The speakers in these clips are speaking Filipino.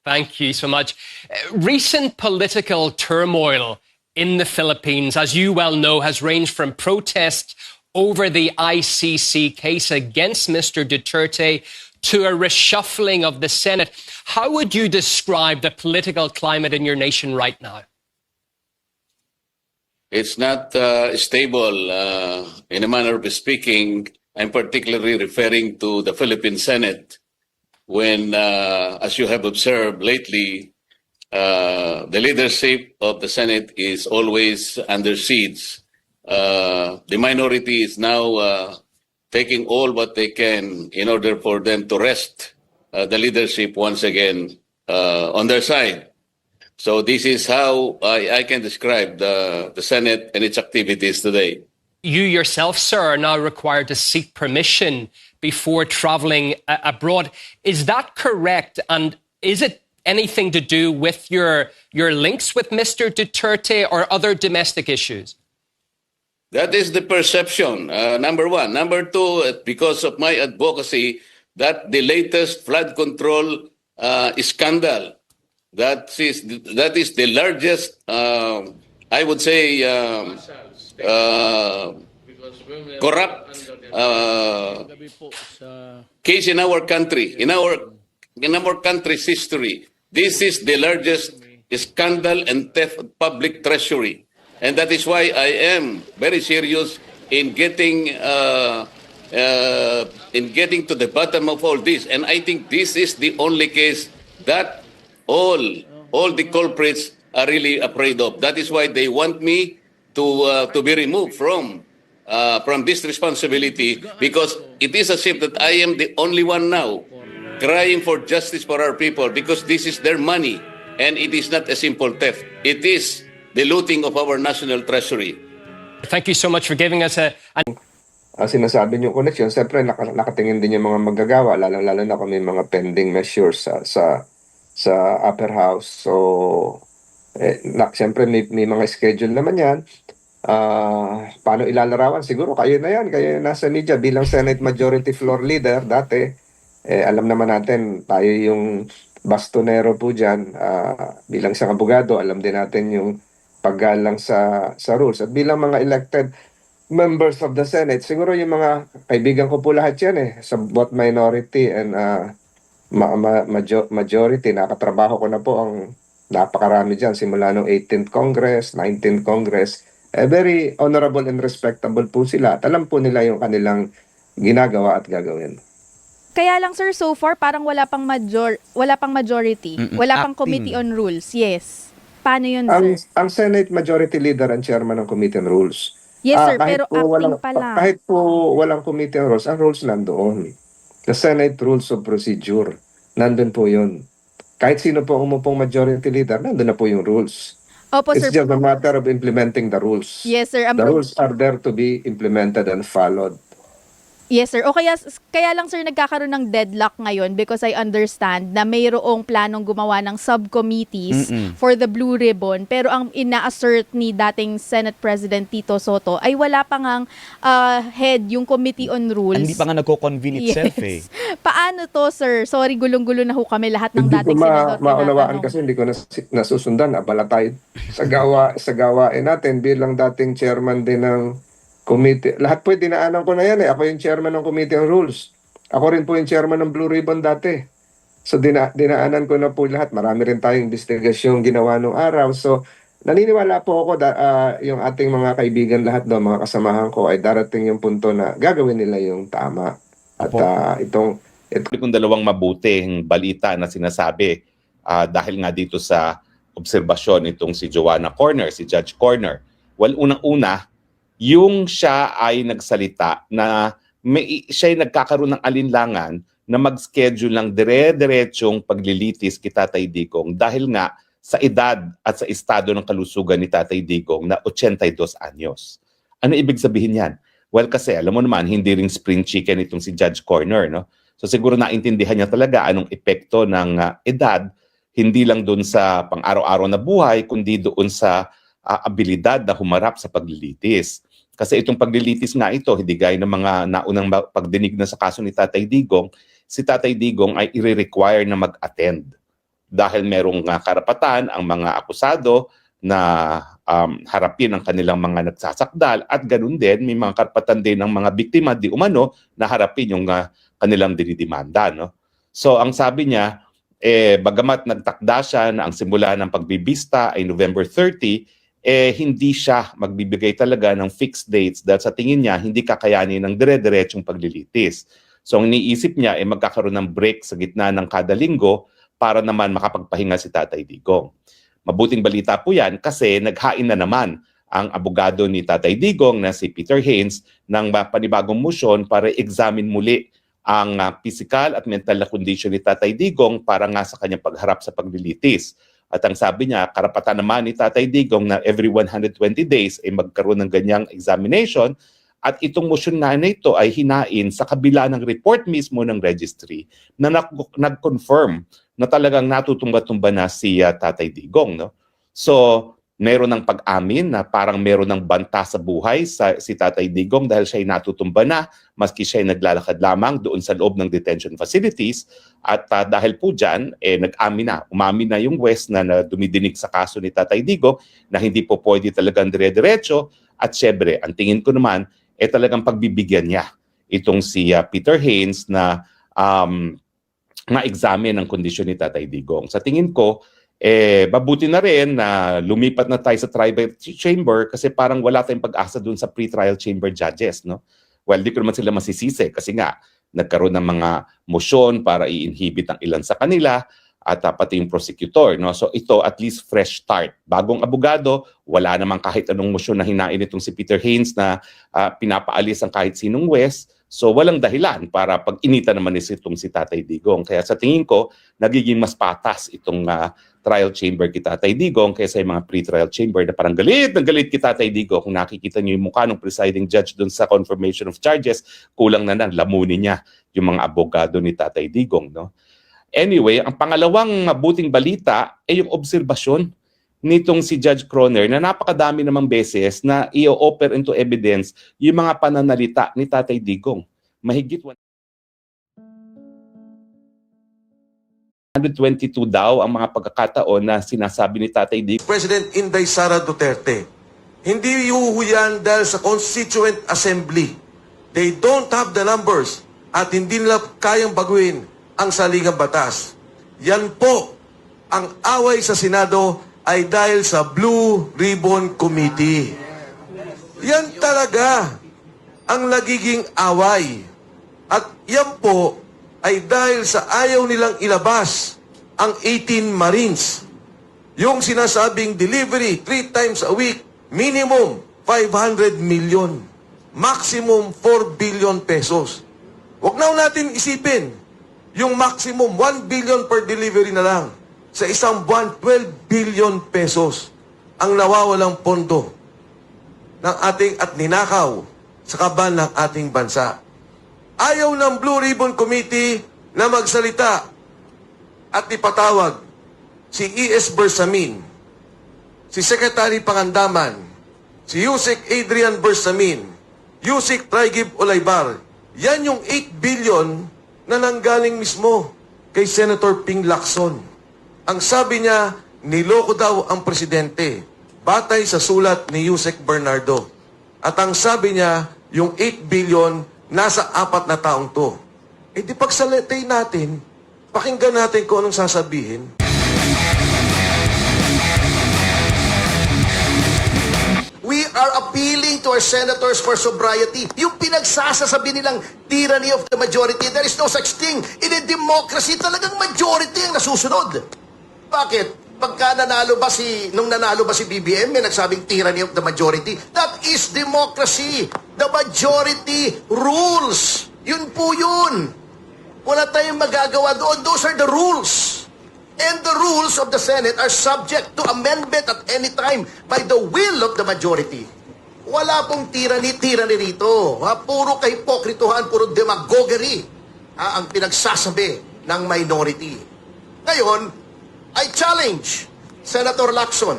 Thank you so much. Recent political turmoil in the Philippines, as you well know, has ranged from protests over the ICC case against Mr. Duterte to a reshuffling of the Senate. How would you describe the political climate in your nation right now? It's not stable in a manner of speaking. I'm particularly referring to the Philippine Senate when, as you have observed lately, the leadership of the Senate is always under siege. The minority is now taking all what they can in order for them to wrest the leadership once again on their side. So this is how I can describe the Senate and its activities today. You yourself, sir, are now required to seek permission before traveling abroad. Is that correct? And is it anything to do with your links with Mr. Duterte or other domestic issues? That is the perception, number one. Number two, because of my advocacy, that the latest flood control scandal, that is the largest, I would say, corrupt case in our country, in our country's history. This is the largest scandal and theft of public treasury. And that is why I am very serious in getting to the bottom of all this. And I think this is the only case that all the culprits are really afraid of. That is why they want me to be removed from this responsibility, because it is as if that I am the only one now crying for justice for our people, because this is their money and it is not a simple theft. It is the looting of our national treasury. Thank you so much for giving us sinasabi niyo connection, siyempre nakatingin din yung mga magagawa, lalo na kung may mga pending measures sa upper house. So, siyempre may mga schedule naman yan. Paano ilalarawan? Siguro kayo na yan, kayo nasa media bilang Senate Majority Floor Leader dati. Alam naman natin, tayo yung bastonero po dyan. Bilang isang abogado, alam din natin yung paggalang sa rules. At bilang mga elected members of the Senate, siguro yung mga kaibigan ko po lahat yan sa both minority and majority. Nakatrabaho ko na po ang napakarami dyan simula noong 18th Congress, 19th Congress. Very honorable and respectable po sila. At alam po nila yung kanilang ginagawa at gagawin. Kaya lang sir, so far parang wala pang majority, wala pang Committee on Rules. Yes. Paano yun, sir? Ang Senate Majority Leader and Chairman ng Committee on Rules. Yes, sir, pero acting pa lang. Kahit po walang Committee on Rules, ang rules nandoon. The Senate Rules of Procedure, nandun po yun. Kahit sino po umupong Majority Leader, nandun na po yung rules. Opo, It's sir. just a matter of implementing the rules. Yes, sir. The rules are there to be implemented and followed. Yes, sir. O kaya lang, sir, nagkakaroon ng deadlock ngayon because I understand na mayroong planong gumawa ng subcommittees for the Blue Ribbon. Pero ang ina-assert ni dating Senate President Tito Sotto ay wala pa ngang head yung Committee on Rules. Hindi pa nga nagko-convene itself Paano to, sir? Sorry, gulong-gulo na ho kami lahat ng Hindi dating ko senador. maunawaan kasi hindi ko nasusundan. Abala tayo sa gawain natin bilang dating chairman din ng committee. Lahat po dinaanan ko na yan Ako yung chairman ng Committee on Rules. Ako rin po yung chairman ng Blue Ribbon dati. So dinaanan ko na po lahat. Marami rin tayong investigasyon ginawa nung araw. So naniniwala po ako yung ating mga kaibigan lahat doon, mga kasamahan ko, ay darating yung punto na gagawin nila yung tama. At kung dalawang mabuting balita na sinasabi dahil nga dito sa obserbasyon itong si Joanna Corner, si Judge Corner. Well, unang-una, yung siya ay nagsalita na siya ay nagkakaroon ng alinlangan na mag-schedule ng dire-diretsong paglilitis kay Tatay Digong dahil nga sa edad at sa estado ng kalusugan ni Tatay Digong na 82 anyos. Ano ibig sabihin yan? Well, kasi alam mo naman, hindi rin spring chicken itong si Judge Corner, no? So siguro naintindihan niya talaga anong epekto ng edad, hindi lang doon sa pang-araw-araw na buhay, kundi doon sa abilidad na humarap sa paglilitis. Kasi itong paglilitis nga ito, hindi gaya ng mga naunang pagdinig na sa kaso ni Tatay Digong, si Tatay Digong ay i-require na mag-attend dahil merong karapatan ang mga akusado na harapin ang kanilang mga nagsasakdal at ganun din may mga karapatan din ng mga biktima di umano na harapin yung kanilang dinidimanda, no? So ang sabi niya, bagamat nagtakda siya na ang simula ng pagbibista ay November 30, hindi siya magbibigay talaga ng fixed dates dahil sa tingin niya hindi kakayanin ng dire-diretsong paglilitis. So ang iniisip niya ay magkakaroon ng break sa gitna ng kada linggo para naman makapagpahinga si Tatay Digong. Mabuting balita po yan kasi naghain na naman ang abogado ni Tatay Digong na si Peter Haynes ng panibagong motion para examine muli ang physical at mental na condition ni Tatay Digong para nga sa kanyang pagharap sa paglilitis. At ang sabi niya, karapatan naman ni Tatay Digong na every 120 days ay magkaroon ng ganyang examination at itong motion na ito ay hinain sa kabila ng report mismo ng registry na nag-confirm na talagang natutumba-tumba na si Tatay Digong, no? So, meron ng pag-amin na parang meron ng banta sa buhay si Tatay Digong dahil siya ay natutumba na maski siya ay naglalakad lamang doon sa loob ng detention facilities at dahil po dyan, umamin na yung West na dumidinig sa kaso ni Tatay Digong na hindi po pwede talagang dire-diretso at syempre, ang tingin ko naman talagang pagbibigyan niya itong si Peter Haynes na ma-examine ang kondisyon ni Tatay Digong. Sa tingin ko, mabuti na rin na lumipat na tayo sa trial chamber kasi parang wala tayong pag-asa dun sa pre-trial chamber judges, no? Well, di ko naman sila masisisi kasi nga nagkaroon ng mga motion para i-inhibit ang ilan sa kanila at pati yung prosecutor, no? So ito at least fresh start. Bagong abogado, wala namang kahit anong motion na hinain itong si Peter Haynes na pinapaalis ang kahit sinong West. So walang dahilan para pag-inita naman itong si Tatay Digong. Kaya sa tingin ko, nagiging mas patas itong trial chamber kay Tatay Digong kaysa yung mga pre-trial chamber na parang galit kay Tatay Digong. Kung nakikita niyo yung mukha ng presiding judge dun sa confirmation of charges, kulang na lamunin niya yung mga abogado ni Tatay Digong, no? Anyway, ang pangalawang mabuting balita ay yung obserbasyon nitong si Judge Croner na napakadami namang beses na i-offer into evidence yung mga pananalita ni Tatay Digong. Mahigit 122 daw ang mga pagkakataon na sinasabi ni Tatay Digong. President Inday Sara Duterte, hindi yuhuyan dahil sa Constituent Assembly. They don't have the numbers at hindi nila kayang baguhin ang saligang batas. Yan po ang away sa Senado ay dahil sa Blue Ribbon Committee. Yan talaga ang nagiging away. At yan po ay dahil sa ayaw nilang ilabas ang 18 Marines. Yung sinasabing delivery 3 times a week, minimum 500 million, maximum 4 billion pesos. Huwag na natin isipin yung maximum 1 billion per delivery na lang. Sa isang buwan, 12 billion pesos ang nawawalang pondo ng ating at ninakaw sa kaban ng ating bansa. Ayaw ng Blue Ribbon Committee na magsalita at ipatawag si E.S. Bersamin, si Secretary Pangandaman, si Yusek Adrian Bersamin, Yusek Traigib Olaybar. Yan yung 8 billion na nanggaling mismo kay Senator Ping Lacson. Ang sabi niya, niloko daw ang presidente batay sa sulat ni Yusek Bernardo. At ang sabi niya, yung 8 billion nasa 4 na taong to. Di pagsalitay natin, pakinggan natin kung anong sasabihin. We are appealing to our senators for sobriety. Yung pinagsasasabi nilang tyranny of the majority, there is no such thing. In a democracy, talagang majority ang nasusunod. Bakit? Pagka nung nanalo ba si BBM, may nagsabing tyranny of the majority. That is democracy. The majority rules. Yun po yun. Wala tayong magagawa doon. Those are the rules. And the rules of the Senate are subject to amendment at any time by the will of the majority. Wala pong tyranny rito. Puro kahipokrituhan, puro demagoguery ang pinagsasabi ng minority. Ngayon, I challenge Senator Lacson.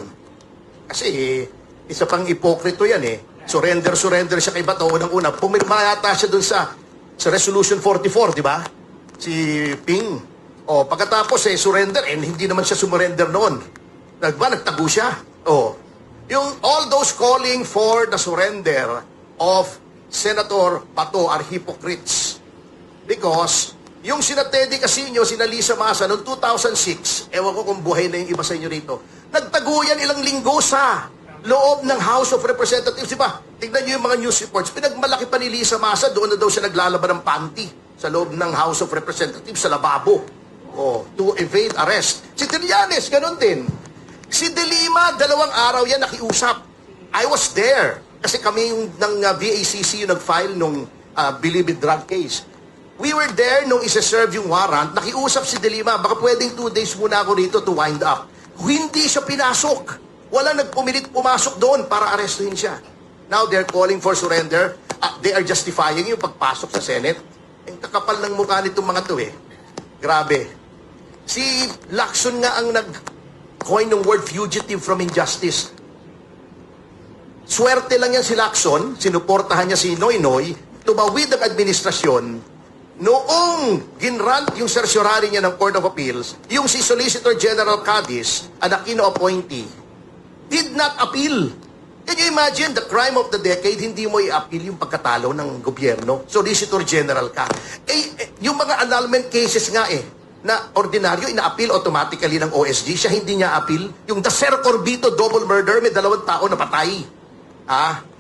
Kasi isa pang ipokrito yan eh. Surrender siya kay Bato. Unang-una, pumirma yata siya dun sa Resolution 44, di ba? Si Ping. O, pagkatapos surrender, hindi naman siya sumurrender noon. Nagtago siya. O, yung all those calling for the surrender of Senator Bato are hypocrites. Because yung sina Teddy Casino, sina Lisa Masa noong 2006, ewan ko kung buhay na yung iba sa inyo rito, nagtago yan ilang linggo sa loob ng House of Representatives. Diba? Tignan nyo yung mga news reports. Pinagmalaki pa ni Lisa Masa, doon na daw siya naglalaban ng panty sa loob ng House of Representatives sa lababo. To evade arrest. Si Trillanes, ganun din. Si De Lima, 2 araw yan nakiusap. I was there. Kasi kami yung ng VACC yung nag-file nung Bilibid drug case. We were there nung isa-serve yung warrant. Nakiusap si De Lima, baka pwedeng 2 days muna ako rito to wind up. Hindi siya pinasok. Wala nagpumilit pumasok doon para arestuhin siya. Now they're calling for surrender. They are justifying yung pagpasok sa Senate. Ang kakapal ng mukha nitong mga to Grabe. Si Lacson nga ang nag-coin ng word fugitive from injustice. Swerte lang yan si Lacson, sinuportahan niya si Noynoy, tumawid ang administrasyon, noong ginrant yung certiorari niya ng Court of Appeals, yung si Solicitor General Cadiz, ang Aquino appointee, did not appeal. Can you imagine the crime of the decade, hindi mo i-appeal yung pagkatalo ng gobyerno? Solicitor General ka. Yung mga annulment cases nga na ordinaryo, ina-appeal automatically ng OSG, siya hindi niya appeal. Yung the Ser Corbito double murder, may 2 tao na patay.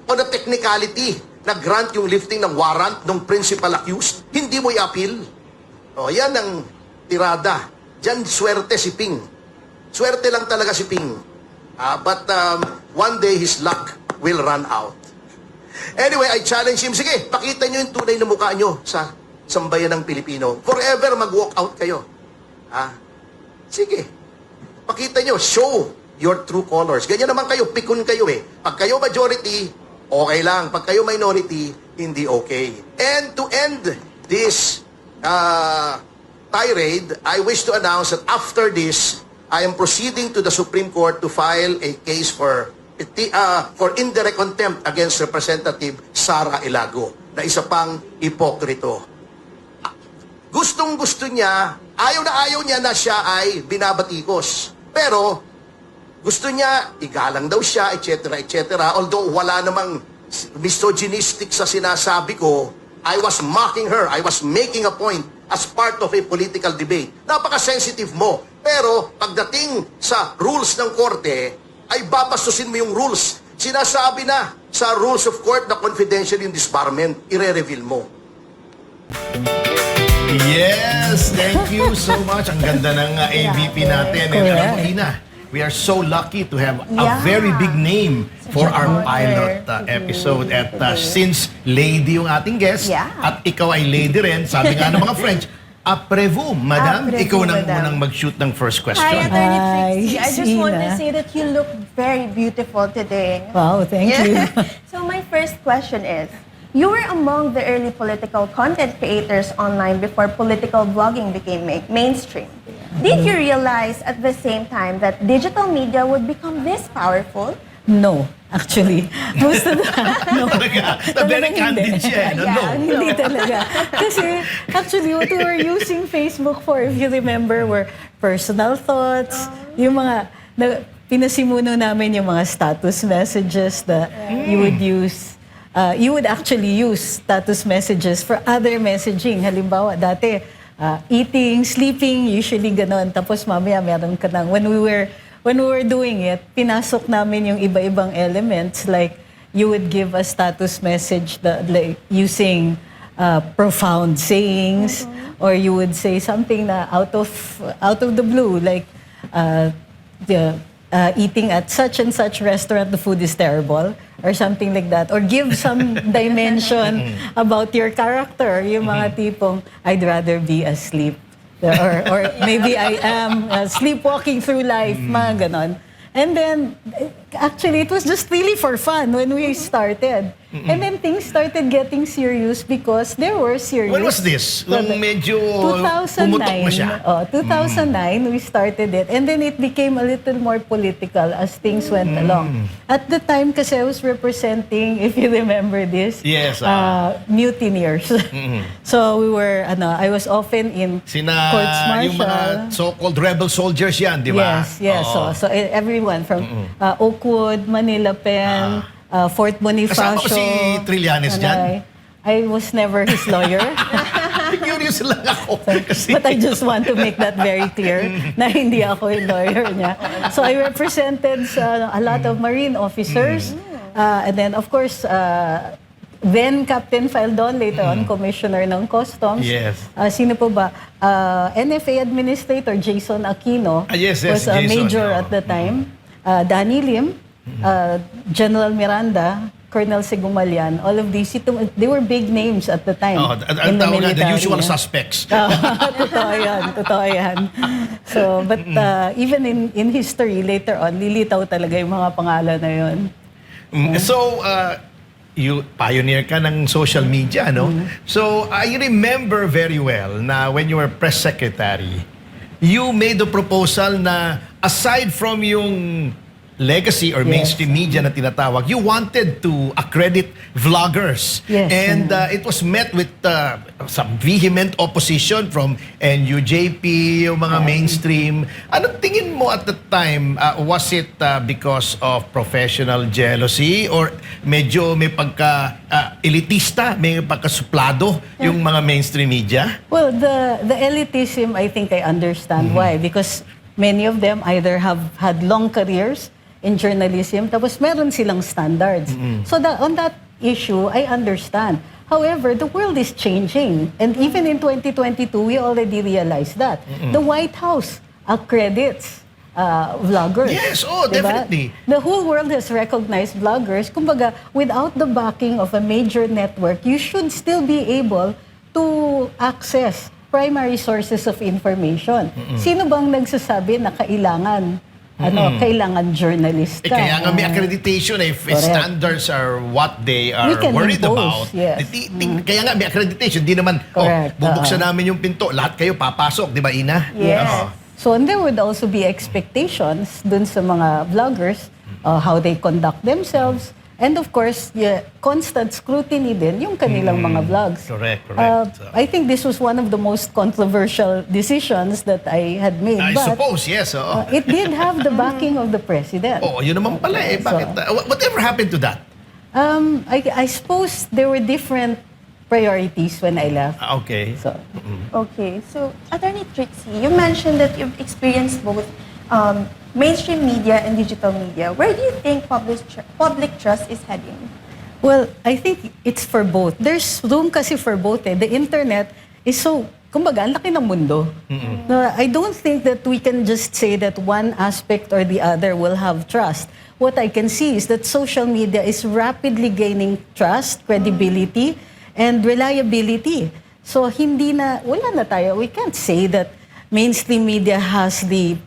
On the technicality, nag-grant yung lifting ng warrant ng principal accused, hindi mo i-appeal. Yan ang tirada. Diyan, swerte si Ping. Swerte lang talaga si Ping. But one day, his luck will run out. Anyway, I challenge him, sige, pakita nyo yung tunay na mukha nyo sa sambayan ng Pilipino. Forever mag-walk out kayo. Sige. Pakita nyo, show your true colors. Ganyan naman kayo, pikon kayo Pag kayo majority, okay lang. Pag kayo minority, hindi okay. And to end this tirade, I wish to announce that after this, I am proceeding to the Supreme Court to file a case for indirect contempt against Representative Sara Ilago, na isa pang ipokrito. Gustong-gusto niya, ayaw niya na siya ay binabatikos. Pero, gusto niya, igalang daw siya, etc., etc. Although wala namang misogynistic sa sinasabi ko, I was mocking her. I was making a point as part of a political debate. Napaka-sensitive mo. Pero, pagdating sa rules ng korte, ay babastusin mo yung rules. Sinasabi na sa rules of court na confidential yung disbarment, ire-reveal mo. Yes, thank you so much. Ang ganda ng AVP natin. And alam mo, Ina, we are so lucky to have a very big name for our pilot episode. At since lady yung ating guest, at ikaw ay lady rin, sabi nga ng mga French, après-vous, madam. Ikaw nang munang mag-shoot ng first question. Hi, Attorney Trixie. I just want to say that you look very beautiful today. Wow, thank you. So my first question is, you were among the early political content creators online before political blogging became mainstream. Did you realize at the same time that digital media would become this powerful? No, actually. Most of the... No. Very candid siya. No. Hindi talaga. Kasi actually what we were using Facebook for, if you remember, were personal thoughts, yung mga... pinasimuno namin yung mga status messages that you would use. You would actually use status messages for other messaging. Halimbawa, dati, eating, sleeping, usually ganon. Tapos mamaya meron ka nang, when we were doing it, pinasok namin yung iba-ibang elements. Like, you would give a status message that, like, using profound sayings, or you would say something na out of the blue, like, eating at such and such restaurant, the food is terrible, or something like that. Or give some dimension about your character, yung mga tipong, I'd rather be asleep. Or maybe I am sleepwalking through life, mga ganon. And then, actually, it was just really for fun when we started. And then things started getting serious because there were serious... When was this? Nung medyo 2009. pumutok na siya? 2009, we started it. And then it became a little more political as things went along. At the time, kasi I was representing, if you remember this, Yes, mutineers. So we were, I was often in courts martial. Yung mga so-called rebel soldiers yan, di ba? Yes. Oo. So everyone from Oakwood, Manila Pen, Fort Bonifacio. Kasama ko si Trillanes dyan? I was never his lawyer. Curious lang ako. Kasi, But I just want to make that very clear na hindi ako yung lawyer niya. So I represented a lot of Marine officers. And then of course, then Captain Faldon, later on Commissioner ng Customs. Yes. Sino po ba? NFA Administrator Jason Aquino Yes, was a Jason, major at the time. Danny Lim, General Miranda, Colonel Segumalyan, all of these, they were big names at the time. ang tawag nga, the usual suspects. Totoo yan. So, but even in history, later on, lilitaw talaga yung mga pangalan na yun. So, you pioneer ka ng social media, no? So, I remember very well na when you were press secretary, you made a proposal na aside from yung legacy or mainstream media na tinatawag, you wanted to accredit vloggers. Yes. And it was met with some vehement opposition from NUJP, yung mga mainstream. Ano tingin mo at the time? Was it because of professional jealousy or medyo may pagka-elitista, may pagka-suplado yung mga mainstream media? Well, the elitism, I think I understand why. Because many of them either have had long careers in journalism, tapos meron silang standards. So on that issue, I understand. However, the world is changing. And even in 2022, we already realized that. The White House accredits vloggers. Yes, definitely. The whole world has recognized vloggers. Kumbaga, without the backing of a major network, you should still be able to access primary sources of information. Sino bang nagsasabi na kailangan journalist ka? Kaya nga may accreditation if standards are what they are worried about. Yes. Kaya nga may accreditation. Di naman, bubuksan namin yung pinto, lahat kayo papasok, di ba, Ina? Yes. So, and there would also be expectations dun sa mga vloggers, how they conduct themselves, and of course, constant scrutiny din yung kanilang mga vlogs. Correct. I think this was one of the most controversial decisions that I had made. I suppose, yes. It did have the backing of the president. Yun naman pala eh. Bakit? Whatever happened to that? I suppose there were different priorities when I left. Okay. Okay, so Attorney Trixie, you mentioned that you've experienced both mainstream media and digital media. Where do you think public trust is heading? Well, I think it's for both. There's room kasi for both eh. The internet is so, kumbaga, ang laki ng mundo. I don't think that we can just say that one aspect or the other will have trust. What I can see is that social media is rapidly gaining trust, credibility, and reliability. So wala na tayo. We can't say that mainstream media has the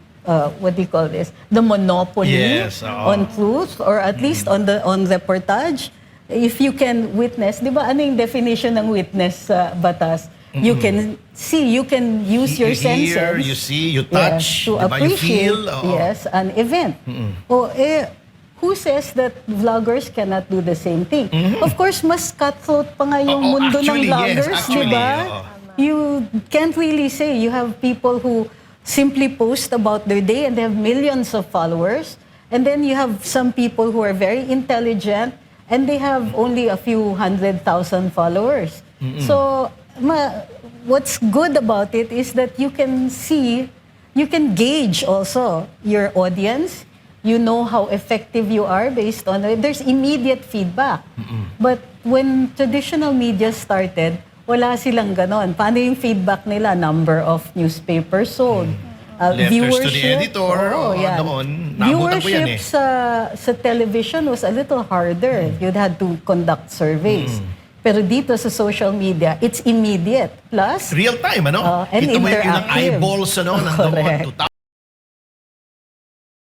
what do you call this? The monopoly on truth, or at least on reportage. If you can witness, di ba ano yung definition ng witness sa batas? You can see, you can use your senses. Hear, you see, you touch, to diba? You feel. Yes, an event. Who says that vloggers cannot do the same thing? Of course, mas cutthroat pa nga yung mundo ng vloggers, di ba? You can't really say. You have people who simply post about their day and they have millions of followers. And then you have some people who are very intelligent and they have only a few 100,000 followers. So, what's good about it is that you can see, you can gauge also your audience. You know how effective you are based on it. There's immediate feedback. But when traditional media started, wala silang ganon. Paano yung feedback nila? Number of newspapers sold. Letters to the editor. Noon, naabutan ko yan eh. Viewership sa television was a little harder. You'd had to conduct surveys. Pero dito sa social media, it's immediate. Plus, real time, ano? and Ito mo yung interactive. eyeballs, ano? Correct.